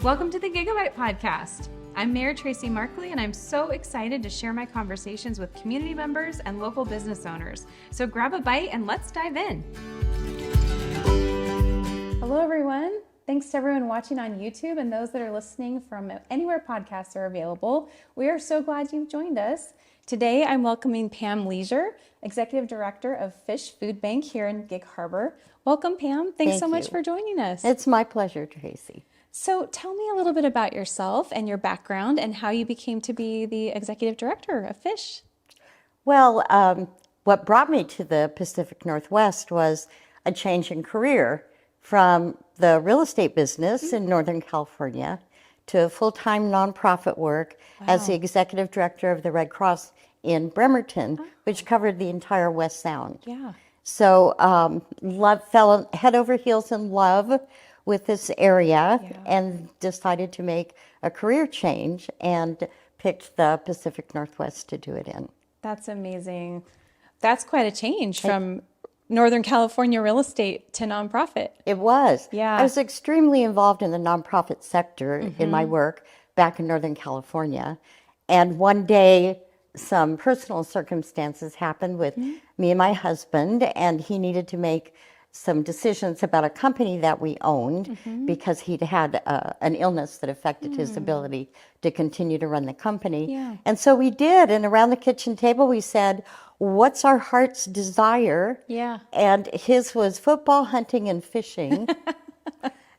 Welcome to the Gig-A-Byte Podcast. I'm Mayor Tracy Markley, and I'm so excited to share my conversations with community members and local business owners. So grab a bite and let's dive in. Hello, everyone. Thanks to everyone watching on YouTube and those that are listening from anywhere podcasts are available. We are so glad you've joined us. Today, I'm welcoming Pam Leazer, Executive Director of Fish Food Bank here in Gig Harbor. Welcome, Pam. Thanks so much for joining us. It's my pleasure, Tracy. So tell me a little bit about yourself and your background and how you became to be the Executive Director of Fish. Well, what brought me to the Pacific Northwest was a change in career from the real estate business in Northern California to full-time nonprofit work as the Executive Director of the Red Cross in Bremerton, which covered the entire West Sound. Yeah. So fell head over heels in love with this area and decided to make a career change and picked the Pacific Northwest to do it in. That's amazing. That's quite a change from Northern California real estate to nonprofit. It was. Yeah. I was extremely involved in the nonprofit sector in my work back in Northern California. And one day, some personal circumstances happened with me and my husband, and he needed to make some decisions about a company that we owned because he'd had an illness that affected his ability to continue to run the company. Yeah. And so we did. And around the kitchen table, we said, what's our heart's desire? Yeah. And his was football, hunting, and fishing.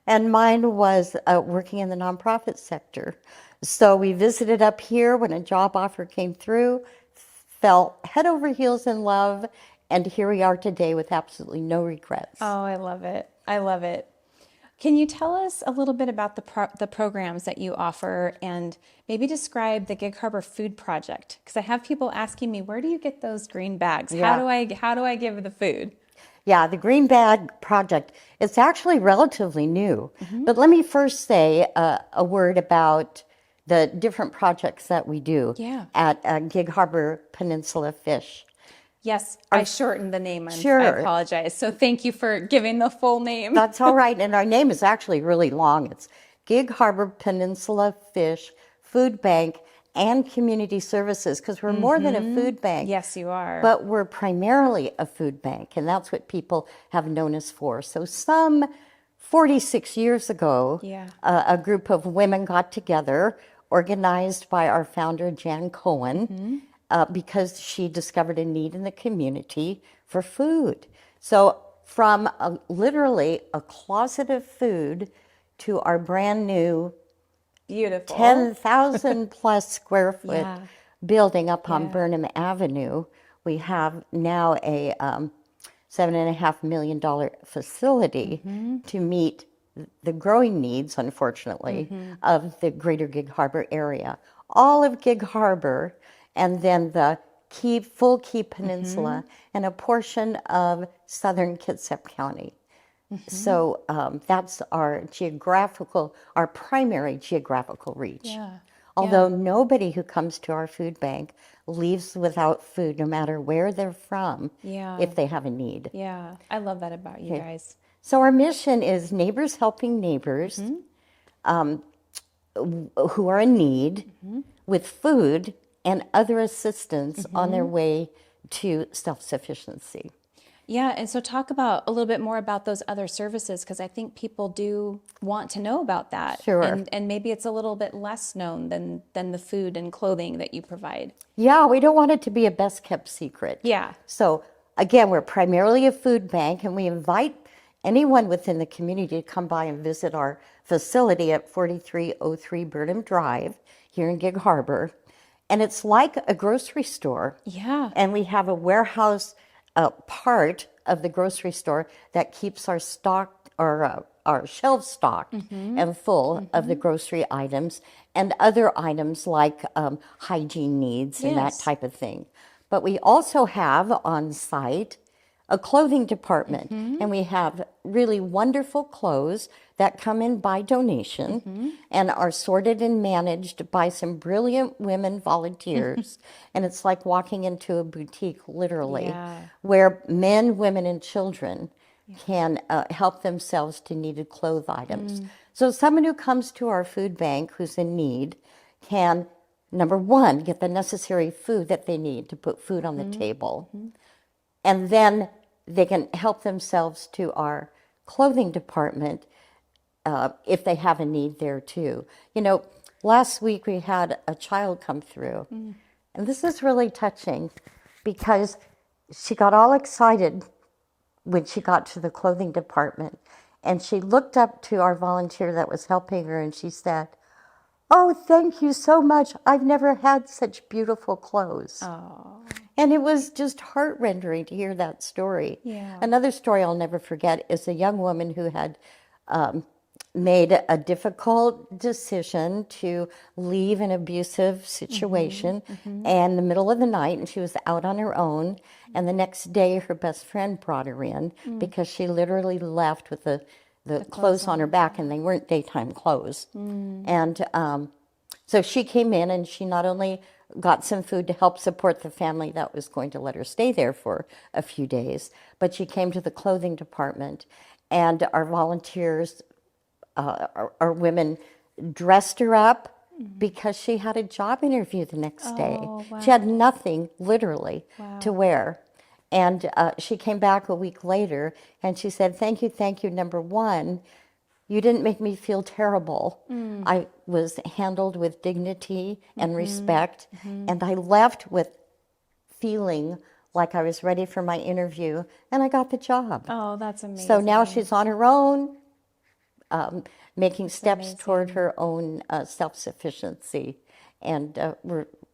And mine was working in the nonprofit sector. So we visited up here when a job offer came through, fell head over heels in love, and here we are today with absolutely no regrets. Oh, I love it. I love it. Can you tell us a little bit about the programs that you offer and maybe describe the Gig Harbor Food Project? Because I have people asking me, where do you get those green bags? Yeah. How do I give the food? Yeah, the Green Bag Project, it's actually relatively new. But let me first say a word about the different projects that we do at Gig Harbor Peninsula Fish. Yes, I shortened the name. Sure. I apologize. So thank you for giving the full name. That's all right. And our name is actually really long. It's Gig Harbor Peninsula Fish Food Bank and Community Services, because we're more than a food bank. Yes, you are. But we're primarily a food bank, and that's what people have known us for. So some 46 years ago, a group of women got together, organized by our founder, Jan Cohen, because she discovered a need in the community for food. So from literally a closet of food to our brand new beautiful 10,000 plus square foot building up on Burnham Avenue, we have now a $7.5 million facility to meet the growing needs, unfortunately, of the greater Gig Harbor area. All of Gig Harbor, and then the full Key Peninsula, and a portion of southern Kitsap County. So that's our primary geographical reach. Yeah. Although nobody who comes to our food bank leaves without food, no matter where they're from, if they have a need. Yeah, I love that about you guys. So our mission is neighbors helping neighbors who are in need with food and other assistance on their way to self-sufficiency. Yeah, and so talk about a little bit more about those other services, because I think people do want to know about that. Sure. And maybe it's a little bit less known than the food and clothing that you provide. Yeah, we don't want it to be a best-kept secret. Yeah. So again, we're primarily a food bank, and we invite anyone within the community to come by and visit our facility at 4303 Burnham Drive here in Gig Harbor. And it's like a grocery store. Yeah. And we have a warehouse part of the grocery store that keeps our stock or our shelves stocked and full of the grocery items and other items like hygiene needs and that type of thing. But we also have on site a clothing department, and we have really wonderful clothes that come in by donation and are sorted and managed by some brilliant women volunteers. And it's like walking into a boutique, literally, where men, women, and children can help themselves to needed clothes items. So someone who comes to our food bank who's in need can, number one, get the necessary food that they need to put food on the table. And then they can help themselves to our clothing department if they have a need there too. You know, last week we had a child come through, and this is really touching because she got all excited when she got to the clothing department, and she looked up to our volunteer that was helping her, and she said, "Oh, thank you so much. I've never had such beautiful clothes." Oh. And it was just heart-rending to hear that story. Yeah. Another story I'll never forget is a young woman who had made a difficult decision to leave an abusive situation in the middle of the night, and she was out on her own. And the next day, her best friend brought her in because she literally left with the clothes on her back, and they weren't daytime clothes. And so she came in, and she not only got some food to help support the family that was going to let her stay there for a few days, but she came to the clothing department, and our volunteers, our women, dressed her up because she had a job interview the next day. Wow. She had nothing, literally, to wear. And she came back a week later, and she said, thank you, number one, you didn't make me feel terrible. I was handled with dignity and respect, and I left with feeling like I was ready for my interview, and I got the job. Oh, that's amazing. So now she's on her own, making steps toward her own self-sufficiency. And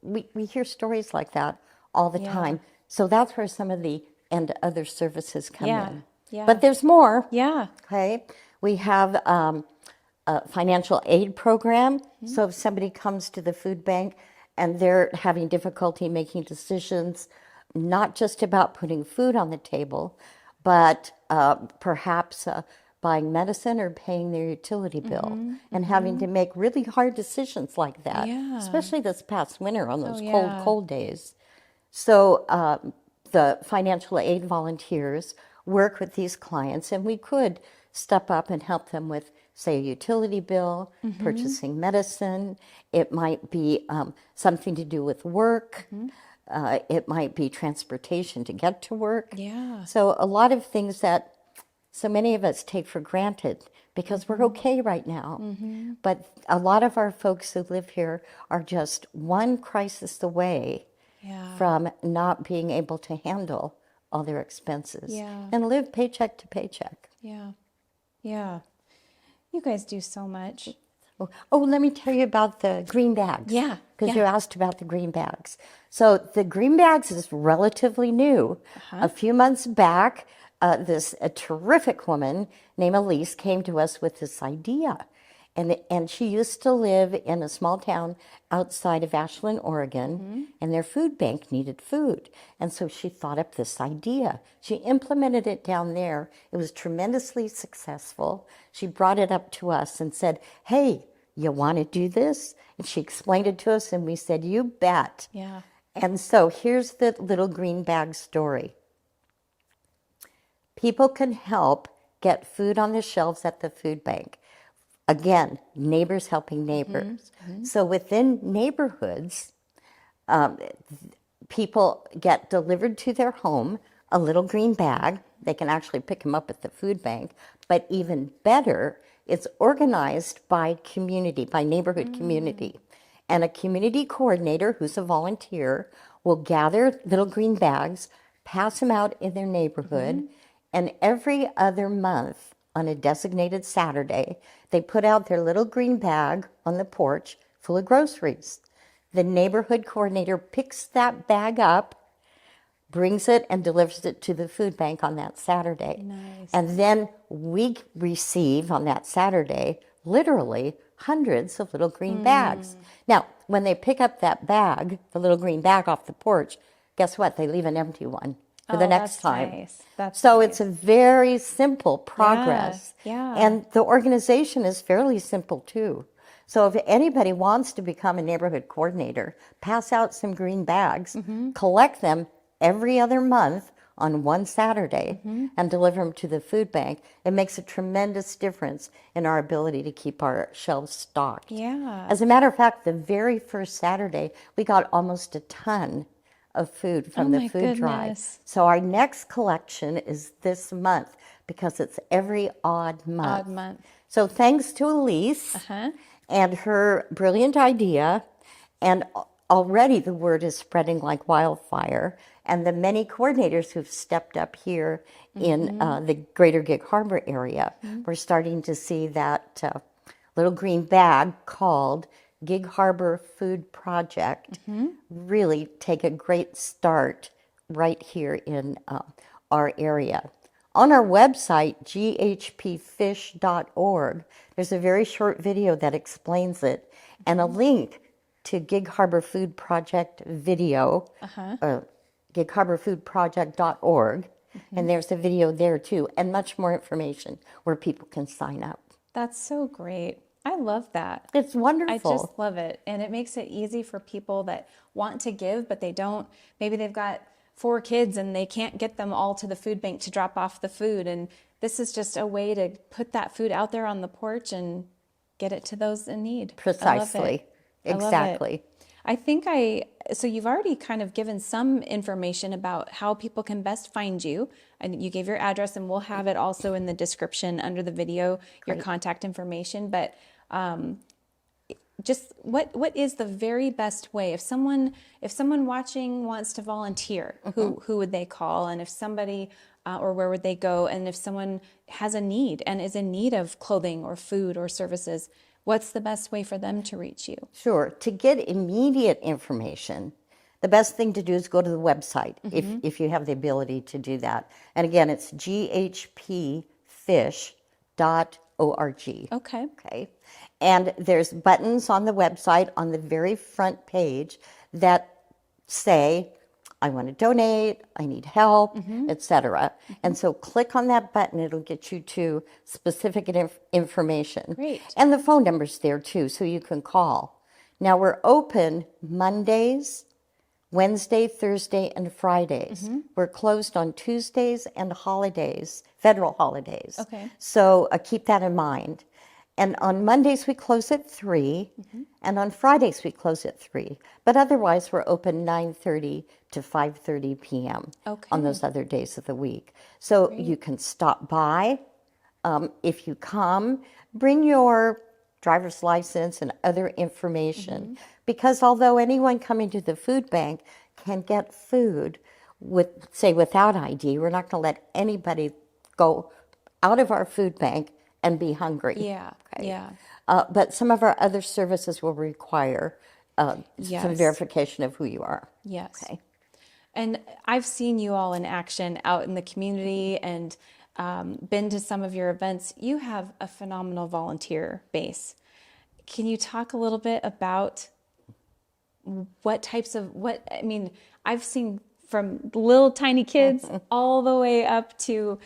we hear stories like that all the time. So that's where some of the and other services come in. Yeah. But there's more. Yeah. Okay. We have a financial aid program. So if somebody comes to the food bank and they're having difficulty making decisions, not just about putting food on the table, but perhaps buying medicine or paying their utility bill, and having to make really hard decisions like that, especially this past winter on those cold days. So the financial aid volunteers work with these clients, and we could step up and help them with, say, a utility bill, purchasing medicine. It might be something to do with work. It might be transportation to get to work. Yeah. So a lot of things that so many of us take for granted because we're okay right now. But a lot of our folks who live here are just one crisis away from not being able to handle all their expenses and live paycheck to paycheck. Yeah. You guys do so much. Oh, let me tell you about the green bags. Yeah. Because you asked about the green bags. So the green bags is relatively new. A few months back, a terrific woman named Elise came to us with this idea. And she used to live in a small town outside of Ashland, Oregon, and their food bank needed food. And so she thought up this idea. She implemented it down there. It was tremendously successful. She brought it up to us and said, hey, you want to do this? And she explained it to us, and we said, you bet. Yeah. And so here's the little green bag story. People can help get food on the shelves at the food bank. Again, neighbors helping neighbors. So within neighborhoods, people get delivered to their home a little green bag. They can actually pick them up at the food bank. But even better, it's organized by community, by neighborhood community. And a community coordinator who's a volunteer will gather little green bags, pass them out in their neighborhood, and every other month on a designated Saturday, they put out their little green bag on the porch full of groceries. The neighborhood coordinator picks that bag up, brings it, and delivers it to the food bank on that Saturday. Nice. And then we receive on that Saturday, literally, hundreds of little green bags. Now, when they pick up that bag, the little green bag off the porch, guess what? They leave an empty one for the next time. Nice. That's so nice. it's a very simple progress. Yeah. And the organization is fairly simple too. So if anybody wants to become a neighborhood coordinator, pass out some green bags, collect them every other month on one Saturday and deliver them to the food bank, it makes a tremendous difference in our ability to keep our shelves stocked. Yeah. As a matter of fact, the very first Saturday, we got almost a ton of food from the food drive. Goodness. So our next collection is this month because it's every odd month. Odd month. So thanks to Elise and her brilliant idea, and already the word is spreading like wildfire, and the many coordinators who've stepped up here in the greater Gig Harbor area, we're starting to see that little green bag called Gig Harbor Food Project really take a great start right here in our area. On our website, ghpfish.org, there's a very short video that explains it, and a link to Gig Harbor Food Project video, gigharborfoodproject.org, and there's a video there too, and much more information where people can sign up. That's so great. I love that. It's wonderful. I just love it. And it makes it easy for people that want to give, but they don't. Maybe they've got 4 kids and they can't get them all to the food bank to drop off the food. And this is just a way to put that food out there on the porch and get it to those in need. Precisely. Exactly. I think so you've already kind of given some information about how people can best find you. And you gave your address, and we'll have it also in the description under the video, your contact information. But just what is the very best way? If someone watching wants to volunteer, who would they call? And if somebody, or where would they go? And if someone has a need and is in need of clothing or food or services, what's the best way for them to reach you? Sure. To get immediate information, the best thing to do is go to the website if you have the ability to do that. And again, it's ghpfish.org. Okay. And there's buttons on the website on the very front page that say, I want to donate, I need help, etc. And so click on that button, it'll get you to specific information. Great. And the phone number's there too, so you can call. Now we're open Mondays, Wednesday, Thursday, and Fridays. We're closed on Tuesdays and holidays, federal holidays. Okay. So keep that in mind. And on Mondays, we close at 3, and on Fridays, we close at 3. But otherwise, we're open 9:30 to 5:30 p.m. on those other days of the week. So you can stop by. If you come, bring your driver's license and other information, because although anyone coming to the food bank can get food without ID, we're not going to let anybody go out of our food bank and be hungry. Yeah. But some of our other services will require some verification of who you are. Yes. Okay. And I've seen you all in action out in the community and been to some of your events. You have a phenomenal volunteer base. Can you talk a little bit about I've seen from little tiny kids all the way up to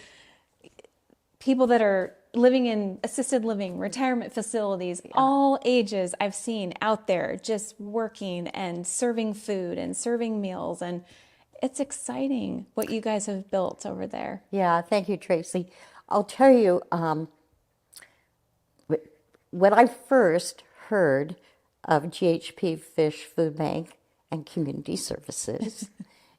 people that are living in assisted living, retirement facilities, all ages I've seen out there just working and serving food and serving meals. And it's exciting what you guys have built over there. Yeah, thank you, Tracy. I'll tell you, when I first heard of GHP Fish Food Bank and Community Services,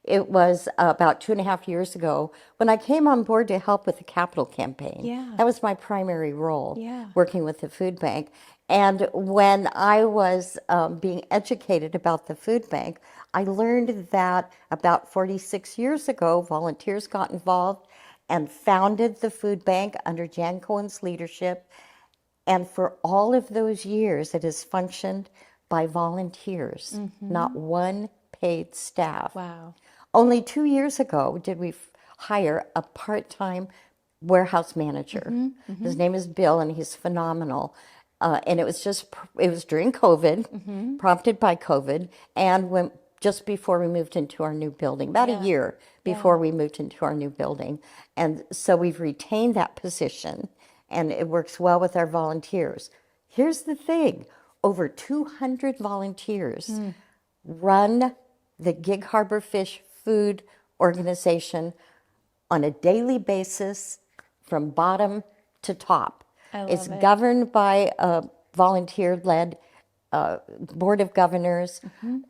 it was about 2.5 years ago when I came on board to help with the capital campaign. Yeah. That was my primary role, Yeah. working with the food bank. And when I was being educated about the food bank, I learned that about 46 years ago, volunteers got involved and founded the food bank under Jan Cohen's leadership. And for all of those years, it has functioned by volunteers, not one paid staff. Wow. Only 2 years ago did we hire a part-time warehouse manager. His name is Bill, and he's phenomenal. And it was during COVID, prompted by COVID, and just before we moved into our new building, about a year before we moved into our new building. And so we've retained that position, and it works well with our volunteers. Here's the thing, over 200 volunteers run the Gig Harbor Fish Food Organization on a daily basis from bottom to top. I love It's it. governed by a volunteer-led board of governors.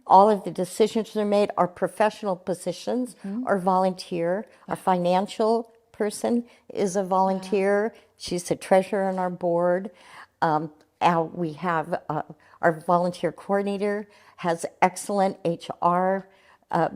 All of the decisions that are made, our professional positions are volunteer. Our financial person is a volunteer. She's the treasurer on our board. We have our volunteer coordinator has excellent HR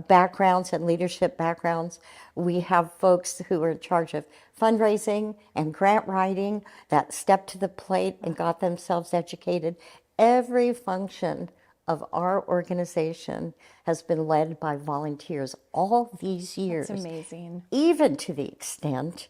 backgrounds and leadership backgrounds. We have folks who are in charge of fundraising and grant writing that stepped to the plate and got themselves educated. Every function of our organization has been led by volunteers all these years. That's amazing. Even to the extent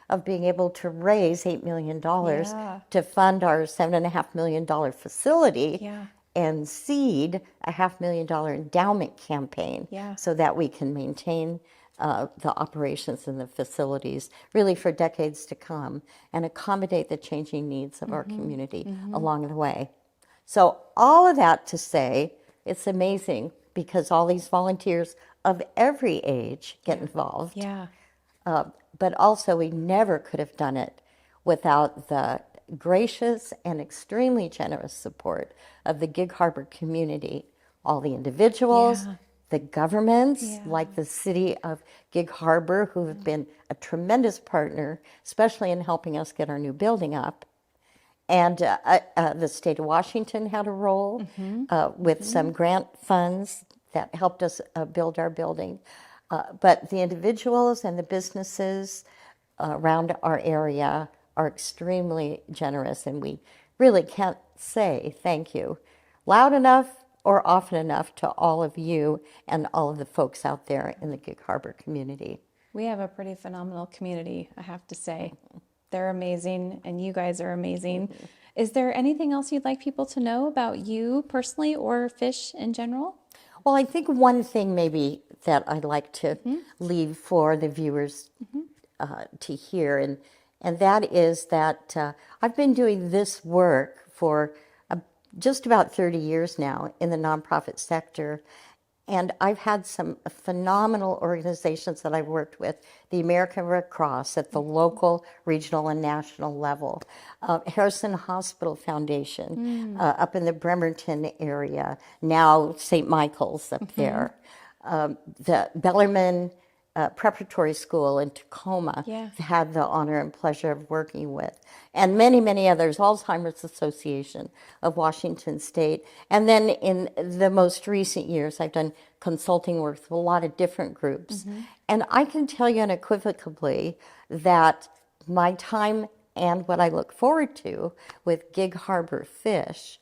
of being able to raise $8 million Yeah. to fund our $7.5 million facility Yeah. and seed a $500,000 endowment campaign Yeah. so that we can maintain the operations and the facilities really for decades to come and accommodate the changing needs of our community along the way. So all of that to say, it's amazing because all these volunteers of every age get involved. Yeah. But also we never could have done it without the gracious and extremely generous support of the Gig Harbor community, all the individuals, Yeah. the governments, Yeah. like the city of Gig Harbor, who have been a tremendous partner, especially in helping us get our new building up. And the state of Washington had a role with some grant funds that helped us build our building. But the individuals and the businesses around our area are extremely generous, and we really can't say thank you loud enough or often enough to all of you and all of the folks out there in the Gig Harbor community. We have a pretty phenomenal community, I have to say. They're amazing, and you guys are amazing. Is there anything else you'd like people to know about you personally or fish in general? Well, I think one thing maybe that I'd like to leave for the viewers to hear, and that is that I've been doing this work for just about 30 years now in the nonprofit sector. And I've had some phenomenal organizations that I've worked with, the American Red Cross at the local, regional, and national level, Harrison Hospital Foundation up in the Bremerton area, now St. Michael's up there, the Bellarmine Preparatory School in Tacoma, had the honor and pleasure of working with, and many, many others, Alzheimer's Association of Washington State. And then in the most recent years, I've done consulting work with a lot of different groups. And I can tell you unequivocally that my time and what I look forward to with Gig Harbor Fish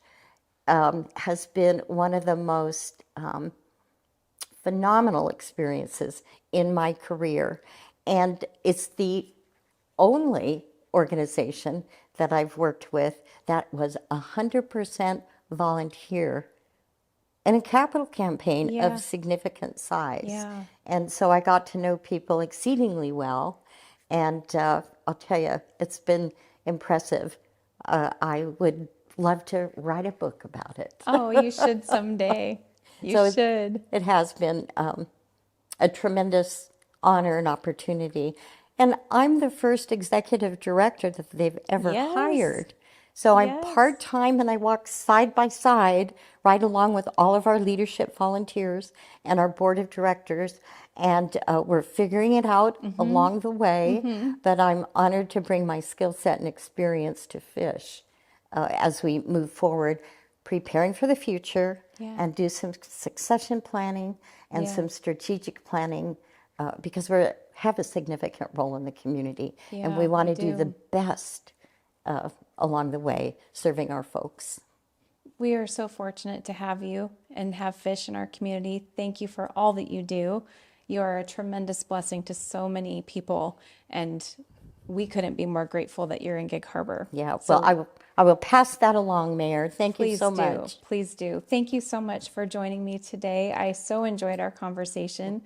has been one of the most phenomenal experiences in my career. And it's the only organization that I've worked with that was 100% volunteer in a capital campaign of significant size. Yeah. And so I got to know people exceedingly well. And I'll tell you, it's been impressive. I would love to write a book about it. Oh, you should someday. You should. It has been a tremendous honor and opportunity. And I'm the first executive director that they've ever hired. So I'm part-time and I walk side by side right along with all of our leadership volunteers and our board of directors. And we're figuring it out along the way. But I'm honored to bring my skill set and experience to Fish as we move forward, preparing for the future and do some succession planning and some strategic planning because we have a significant role in the community and we want to do the best along the way serving our folks. We are so fortunate to have you and have Fish in our community. Thank you for all that you do. You are a tremendous blessing to so many people, and we couldn't be more grateful that you're in Gig Harbor. Yeah, so, well, I will pass that along, Mayor. Thank you so much. Please do. Thank you so much for joining me today. I so enjoyed our conversation.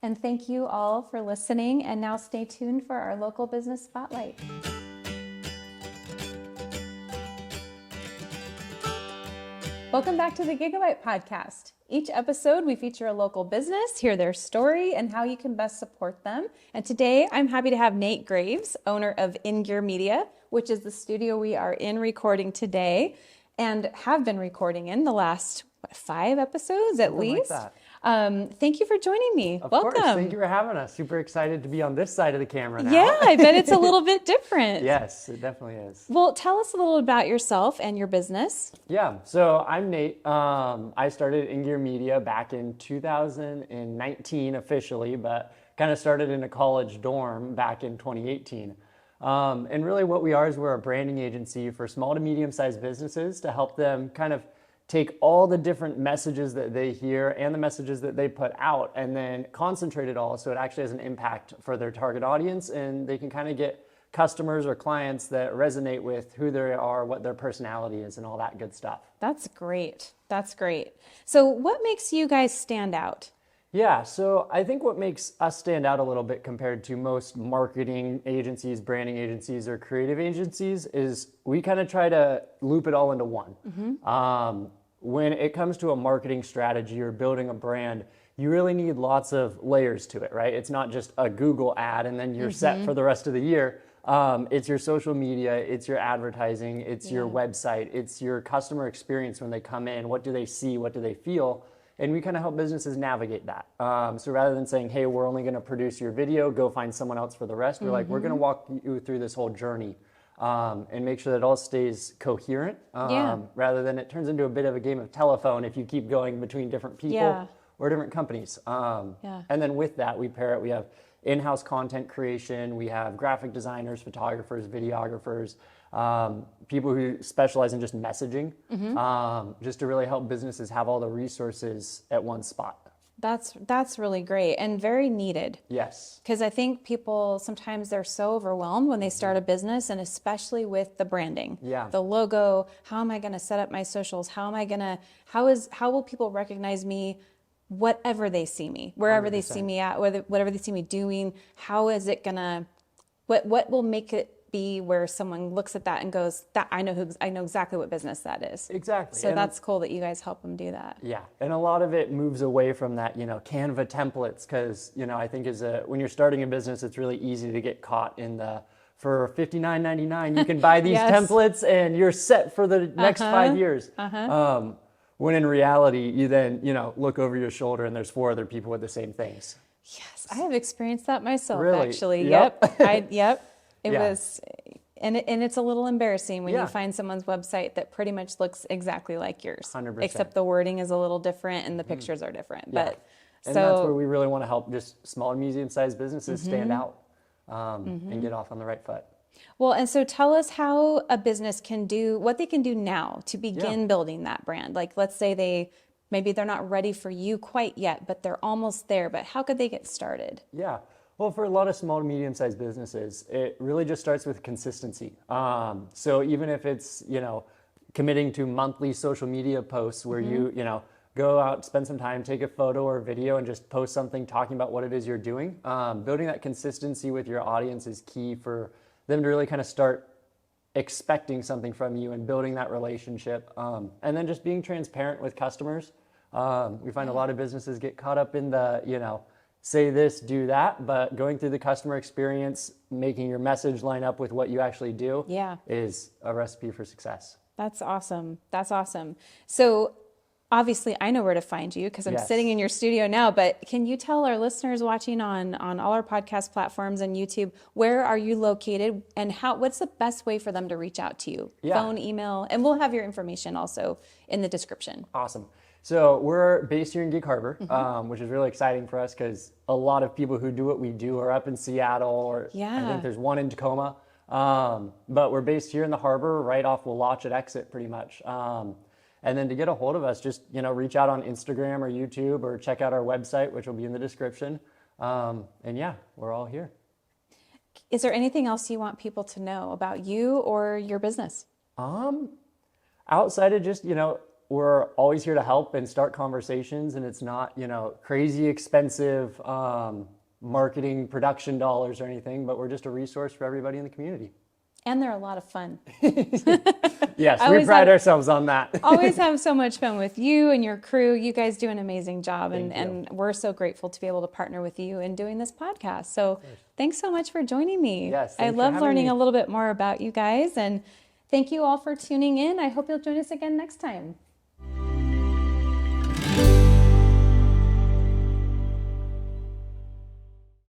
And thank you all for listening. And now stay tuned for our local business spotlight. Welcome back to the Gig-A-Byte Podcast. Each episode, we feature a local business, hear their story, and how you can best support them. And today, I'm happy to have Nate Graves, owner of In Gear Media, which is the studio we are in recording today and have been recording in the last 5 episodes at least. Like that. Thank you for joining me. Of Welcome. course. Thank you for having us. Super excited to be on this side of the camera now. Yeah, I bet it's a little bit different. Yes, it definitely is. Well, tell us a little about yourself and your business. Yeah, so I'm Nate. I started In Gear Media back in 2019 officially, but kind of started in a college dorm back in 2018. And really what we are is we're a branding agency for small to medium-sized businesses to help them kind of take all the different messages that they hear and the messages that they put out and then concentrate it all so it actually has an impact for their target audience, and they can kind of get customers or clients that resonate with who they are, what their personality is, and all that good stuff. That's great. That's great. So what makes you guys stand out? Yeah, so I think what makes us stand out a little bit compared to most marketing agencies, branding agencies, or creative agencies is we kind of try to loop it all into one. When it comes to a marketing strategy or building a brand, you really need lots of layers to it, right? It's not just a Google ad and then you're set for the rest of the year. It's your social media, it's your advertising, it's your website, it's your customer experience when they come in. What do they see? What do they feel? And we kind of help businesses navigate that. So rather than saying, hey, we're only going to produce your video, go find someone else for the rest, we're like, we're going to walk you through this whole journey and make sure that it all stays coherent rather than it turns into a bit of a game of telephone if you keep going between different people or different companies. And then with that, we pair it. We have in-house content creation. We have graphic designers, photographers, videographers, people who specialize in just messaging, just to really help businesses have all the resources at one spot. That's really great and very needed. Yes. Because I think people sometimes they're so overwhelmed when they start a business, and especially with the branding, the logo. How am I going to set up my socials? How will people recognize me? Whatever they see me, wherever 100%. They see me at, whatever they see me doing, how is it gonna? What will make it be where someone looks at that and goes, "That I know exactly what business that is." Exactly. So that's cool that you guys help them do that. Yeah, and a lot of it moves away from that, Canva templates, because I think when you're starting a business, it's really easy to get caught in for $59.99 you can buy these templates and you're set for the next 5 years. When in reality, you then, look over your shoulder and there's 4 other people with the same things. Yes, I have experienced that myself, really? Actually. Yep. It was, and it's a little embarrassing when you find someone's website that pretty much looks exactly like yours. 100%. Except the wording is a little different and the pictures are different. Yeah. And that's where we really want to help just small and medium-sized businesses stand out and get off on the right foot. Well, and so tell us how a business can do, what they can do now to begin building that brand. Like, let's say maybe they're not ready for you quite yet, but they're almost there. But how could they get started? Yeah. Well, for a lot of small to medium-sized businesses, it really just starts with consistency. So even if it's, committing to monthly social media posts where you go out, spend some time, take a photo or video and just post something talking about what it is you're doing. Building that consistency with your audience is key for them to really kind of start expecting something from you and building that relationship. And then just being transparent with customers. We find a lot of businesses get caught up in the, say this, do that, but going through the customer experience, making your message line up with what you actually do is a recipe for success. That's awesome. That's awesome. So obviously I know where to find you because I'm sitting in your studio now, but can you tell our listeners watching on all our podcast platforms and YouTube, where are you located and what's the best way for them to reach out to you? Phone, email, and we'll have your information also in the description. Awesome. So we're based here in Gig Harbor, which is really exciting for us because a lot of people who do what we do are up in Seattle, or I think there's one in Tacoma. But we're based here in the harbor, right off Willachet exit pretty much. And then to get a hold of us, just reach out on Instagram or YouTube or check out our website, which will be in the description. And we're all here. Is there anything else you want people to know about you or your business? Outside of just, we're always here to help and start conversations, and it's not, crazy expensive marketing production dollars or anything, but we're just a resource for everybody in the community. And they're a lot of fun. Yes, we always pride have- ourselves on that. Always have so much fun with you and your crew. You guys do an amazing job, Thank you. and we're so grateful to be able to partner with you in doing this podcast. So thanks so much for joining me. Yes, I thanks for love having learning me. a little bit more about you guys, and thank you all for tuning in. I hope you'll join us again next time.